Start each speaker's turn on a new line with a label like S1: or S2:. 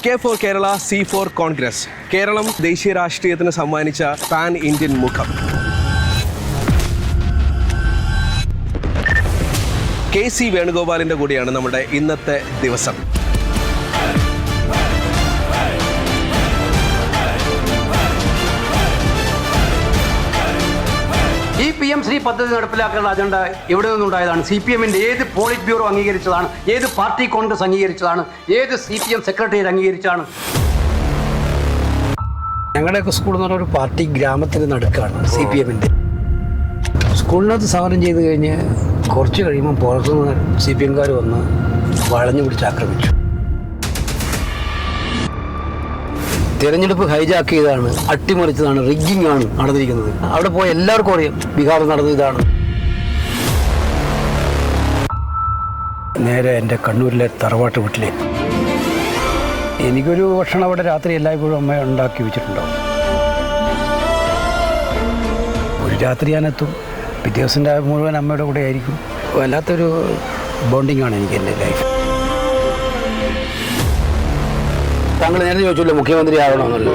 S1: K for Kerala, C for Congress. Keralam ദേശീയ രാഷ്ട്രീയത്തിന് സമ്മാനിച്ച പാൻ ഇന്ത്യൻ മുഖം. KC വേണുഗോപാലിൻ്റെ കൂടിയാണ് നമ്മുടെ ഇന്നത്തെ ദിവസം.
S2: ഈ PM ശ്രീ പദ്ധതി നടപ്പിലാക്കാനുള്ള അജണ്ട എവിടെ നിന്നുണ്ടായതാണ്? CPM-ന്റെ ഏത് പോളിറ്റ് ബ്യൂറോ അംഗീകരിച്ചതാണ്? ഏത് പാർട്ടി കോൺഗ്രസ് അംഗീകരിച്ചതാണ്? ഏത് CPM സെക്രട്ടേറിയറ്റ് അംഗീകരിച്ചാണ്? ഞങ്ങളുടെയൊക്കെ സ്കൂൾ എന്ന് പറഞ്ഞ ഒരു പാർട്ടി ഗ്രാമത്തിന് നടുക്കാണ് CPM-ന്റെ. സ്കൂളിനകത്ത് സമരം ചെയ്ത് കഴിഞ്ഞ് കുറച്ച് കഴിയുമ്പോൾ പുറത്തുനിന്ന് CPM-കാർ വന്ന് വളഞ്ഞു പിടിച്ച് ആക്രമിച്ചു. തിരഞ്ഞെടുപ്പ് ഹൈജാക്ക് ചെയ്താണ്, അട്ടിമറിച്ചതാണ്, റിഗ്ഗിംഗ് ആണ് നടന്നിരിക്കുന്നത്. അവിടെ പോയ എല്ലാവർക്കും അറിയാം ബീഹാറിൽ നടന്ന ഇതാണ്. നേരെ എൻ്റെ കണ്ണൂരിലെ തറവാട്ട് വീട്ടിലേക്ക് എനിക്കൊരു ഭക്ഷണം അവിടെ രാത്രി എല്ലായ്പ്പോഴും അമ്മ ഉണ്ടാക്കി വെച്ചിട്ടുണ്ടാവും. ഒരു രാത്രി ഞാനെത്തും, പിറ്റേ ദിവസം മുഴുവൻ അമ്മയുടെ കൂടെ ആയിരിക്കും. വല്ലാത്തൊരു ബോണ്ടിങ് ആണ് എനിക്ക് എൻ്റെ ലൈഫ്. താങ്കൾ നേരത്തെ ചോദിച്ചല്ലോ മുഖ്യമന്ത്രി ആകണമെന്നല്ലോ.